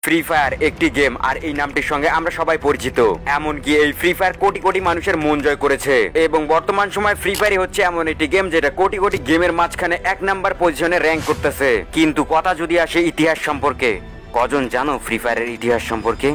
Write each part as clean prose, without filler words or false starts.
Free fire একটি game, আর এই নামটির সঙ্গে আমরা সবাই পরিচিত। এমনকি এই ফ্রি ফায়ার কোটি কোটি মানুষের মন জয় করেছে এবং বর্তমান সময় ফ্রি ফায়ারই হচ্ছে এমন একটি গেম যেটা কোটি কোটি গেমের মাঝখানে 1 নাম্বার পজিশনে র্যাঙ্ক করতেছে। কিন্তু কথা যদি আসে ইতিহাস সম্পর্কে, কজন জানো ফ্রি ফায়ারের ইতিহাস সম্পর্কে?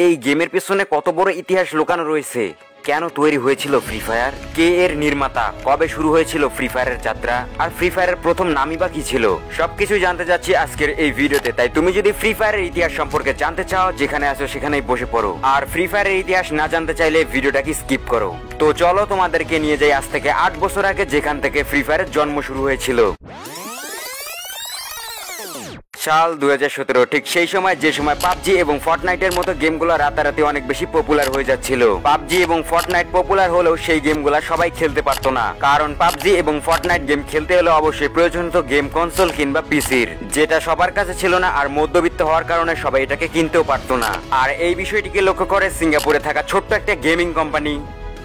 এই গেমের পেছনে কত বড় ইতিহাস লুকানো রয়েছে, কেন তৈরি হয়েছিল ফ্রি ফায়ার, কে এর নির্মাতা, কবে শুরু হয়েছিল ফ্রি ফায়ারের যাত্রা, আর ফ্রি ফায়ারের প্রথম নামই বা কি ছিল, সবকিছু জানতে যাচ্ছি আজকের এই ভিডিওতে। তাই তুমি যদি ফ্রি ফায়ারের ইতিহাস সম্পর্কে জানতে চাও, যেখানে আছো সেখানেই বসে পড়ো। আর ফ্রি ফায়ারের ইতিহাস না জানতে চাইলে ভিডিওটাকে স্কিপ করো। তো চলো তোমাদেরকে নিয়ে যাই আজ থেকে 8 বছর আগে, যেখান থেকে ফ্রি ফায়ারের জন্ম শুরু হয়েছিল। সাল 2017, ঠিক সেই সময় যে সময় পাবজি এবং ফর্টনাইটের মতো গেমগুলো রাতারাতি অনেক বেশি পপুলার হয়ে যাচ্ছিল। পাবজি এবং ফর্টনাইট পপুলার হলেও সেই গেমগুলো সবাই খেলতে পারতো না, কারণ পাবজি এবং ফর্টনাইট গেম খেলতে হলে অবশ্যই প্রয়োজন হতো গেম কনসোল কিংবা পিসির, যেটা সবার কাছে ছিল না, আর মধ্যবিত্ত হওয়ার কারণে সবাই এটাকে কিনতেও পারতো না। আর এই বিষয়টিকে লক্ষ্য করে সিঙ্গাপুরে থাকা ছোট্ট একটা গেমিং কোম্পানি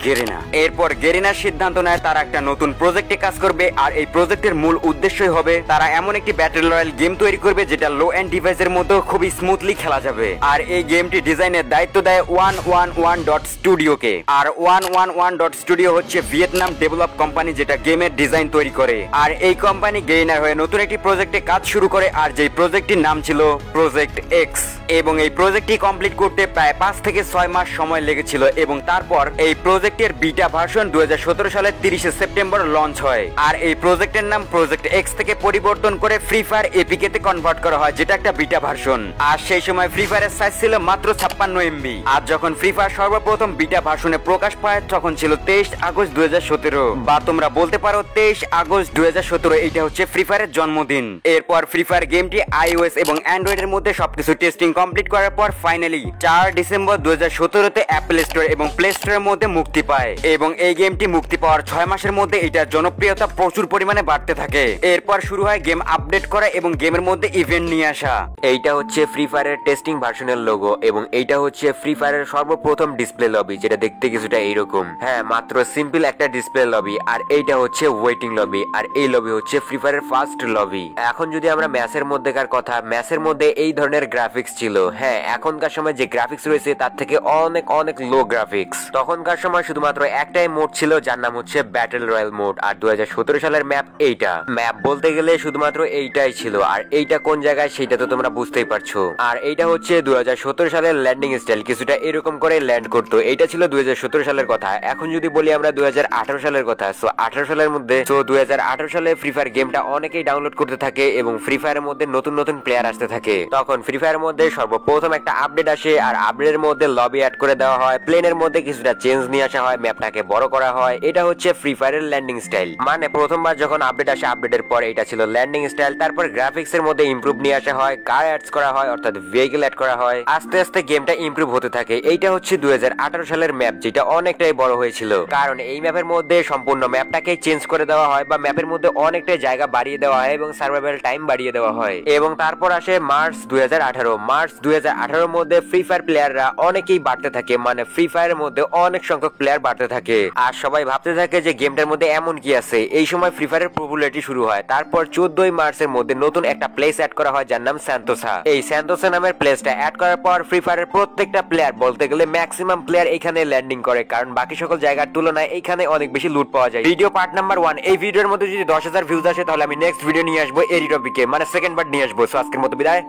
গেরিনা, এরপর গেরিনার সিদ্ধান্ত নেয় তারা একটা নতুন প্রজেক্টে কাজ করবে। আর এই প্রজেক্টের মূল উদ্দেশ্যই হবে তারা এমন একটি ব্যাটল রয়্যাল গেম তৈরি করবে যেটা লো এন্ড ডিভাইসের মধ্যে খুবই স্মুথলি খেলা যাবে। আর এই গেমটি ডিজাইনের দায়িত্ব দেয় 111.studio কে। আর 111.studio হচ্ছে ভিয়েতনাম ডেভেলপ কোম্পানি, যেটা গেমের ডিজাইন তৈরি করে। আর এই কোম্পানি গেরিনার হয়ে নতুন একটি প্রজেক্টে কাজ শুরু করে, আর যেই প্রজেক্টটির নাম ছিল প্রজেক্ট এক্স। এবং এই প্রজেক্টটি কমপ্লিট করতে প্রায় 5 থেকে 6 মাস সময় লেগেছিল। এবং তারপর এই প্রজেক্টের বিটা ভার্সন 2017 সালের 30 সেপ্টেম্বর লঞ্চ হয়। আর এই প্রজেক্টের নাম প্রজেক্ট এক্স থেকে পরিবর্তন করে ফ্রি ফায়ার এপিকে তে কনভার্ট করা হয়, যেটা একটা বিটা ভার্সন। আর সেই সময় ফ্রি ফায়ারের সাইজ ছিল মাত্র 56 MB। আর যখন ফ্রি ফায়ার সর্বপ্রথম বিটা ভার্সনে প্রকাশ পায় তখন ছিল 23 আগস্ট 2017, বা তোমরা বলতে পারো 23 আগস্ট 2017। এইটা হচ্ছে ফ্রি ফায়ারের জন্মদিন। এরপর ফ্রি ফায়ার গেমটি iOS এবং অ্যান্ড্রয়েডের মধ্যে সবকিছু টেস্টিং কমপ্লিট করার পর ফাইনালি 4 ডিসেম্বর 2017 তে অ্যাপল স্টোর এবং প্লে স্টোরের মধ্যে মুক্তি পায়। এবং এই গেমটি মুক্তি পাওয়ার 6 মাসের মধ্যে এটার জনপ্রিয়তা প্রচুর পরিমাণে বাড়তে থাকে। এরপর শুরু হয় গেম আপডেট করা এবং গেমের মধ্যে ইভেন্ট নিয়ে আসা। এইটা হচ্ছে ফ্রি ফায়ারের টেস্টিং ভার্সনের লোগো, এবং এইটা হচ্ছে ফ্রি ফায়ারের সর্বপ্রথম ডিসপ্লে লবি, যেটা দেখতে কিছুটা এইরকম। হ্যাঁ, মাত্র সিম্পল একটা ডিসপ্লে লবি। আর এইটা হচ্ছে ওয়েটিং লবি, আর এই লবি হচ্ছে ফ্রি ফায়ারের ফার্স্ট লবি। এখন যদি আমরা ম্যাচের মধ্যেকার কথা, ম্যাচের মধ্যে এই ধরনের গ্রাফিক্স ছিল। হ্যাঁ, এখনকার সময় যে গ্রাফিক্স রয়েছে তার থেকে অনেক অনেক লো গ্রাফিক্স। তখনকার সময় শুধুমাত্র একটাই মোড ছিল, যার নাম হচ্ছে ব্যাটল রয়্যাল মোড। আর 2017 সালের ম্যাপ এইটা। ম্যাপ বলতে গেলে শুধুমাত্র এইটাই ছিল। আর এইটা কোন জায়গায় সেটা তো তোমরা বুঝতেই পারছো। আর এইটা হচ্ছে 2017 সালের ল্যান্ডিং স্টাইল, কিছুটা এরকম করে ল্যান্ড করতো। এইটা ছিল 2017 সালের কথা। এখন যদি বলি আমরা 2018 সালের কথা, সো 18 সালের মধ্যে 2018 সালে ফ্রি ফায়ার গেমটা অনেকেই ডাউনলোড করতে থাকে এবং ফ্রি ফায়ারের মধ্যে নতুন নতুন প্লেয়ার আসতে থাকে। তখন ফ্রি ফায়ারের মধ্যে সর্বপ্রথম একটা আপডেট আসে, আর আপডেটের মধ্যে লবি অ্যাড করে দেওয়া হয়, প্লেনের মধ্যে কিছুটা চেঞ্জ নিয়ে আসা হয়, ম্যাপটাকে বড় করা হয়। এটা হচ্ছে ফ্রি ফায়ারের ল্যান্ডিং স্টাইল। মানে প্রথমবার যখন আপডেট আসে, আপডেটের পর এটা ছিল ল্যান্ডিং স্টাইল। তারপর গ্রাফিক্স এর মধ্যে ইমপ্রুভ নিয়ে আসা হয়, কার অ্যাডস করা হয়, অর্থাৎ ভেহিকল অ্যাড করা হয়। আস্তে আস্তে গেমটা ইমপ্রুভ হতে থাকে। এইটা হচ্ছে 2018 সালের ম্যাপ, যেটা অনেকটাই বড় হয়েছিল, কারণ এই ম্যাপের মধ্যে সম্পূর্ণ ম্যাপটাকে চেঞ্জ করে দেওয়া হয়, বা ম্যাপের মধ্যে অনেকটাই জায়গা বাড়িয়ে দেওয়া হয় এবং সার্ভাইভাল টাইম বাড়িয়ে দেওয়া হয়। এবং তারপর আসে মার্চ 2018। মার্চ 2018 এর মধ্যে ফ্রি ফায়ার প্লেয়াররা অনেকেই বাড়তে থাকে, মানে ফ্রি ফায়ারের মধ্যে অনেক সংখ্যক প্লেয়ার বাড়তে থাকে। আর সবাই ভাবতে থাকে যে গেমটার মধ্যে এমন কি আছে। এই সময় ফ্রি ফায়ারের পপুলারিটি শুরু হয়। তারপর 14 মার্চের মধ্যে নতুন একটা প্লেস অ্যাড করা হয়, যার নাম স্যান্তোসা। এই স্যান্তোসা নামের প্লেসটা অ্যাড করার পর ফ্রি ফায়ারের প্রত্যেকটা প্লেয়ার, বলতে গেলে ম্যাক্সিমাম প্লেয়ার এখানে ল্যান্ডিং করে, কারণ বাকি সকল জায়গার তুলনায় এখানে অনেক বেশি লুট পাওয়া যায়। ভিডিও পার্ট নাম্বার 1, এই ভিডিওর মধ্যে যদি 10,000 ভিউজ আসে তাহলে আমি নেক্সট ভিডিও নিয়ে আসবো এই টপিকে, মানে সেকেন্ড পার্ট নিয়ে আসবো। সো আজকের মতো বিদায়,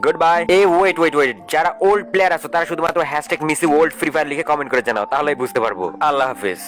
গুড বাই। এই ওয়েট, যারা ওল্ড প্লেয়ার আছো তারা শুধুমাত্র #MissyOldFreeFire লিখে কমেন্ট করে জানাও, তাহলেই বুঝতে পারবো। আল্লাহ হাফেজ।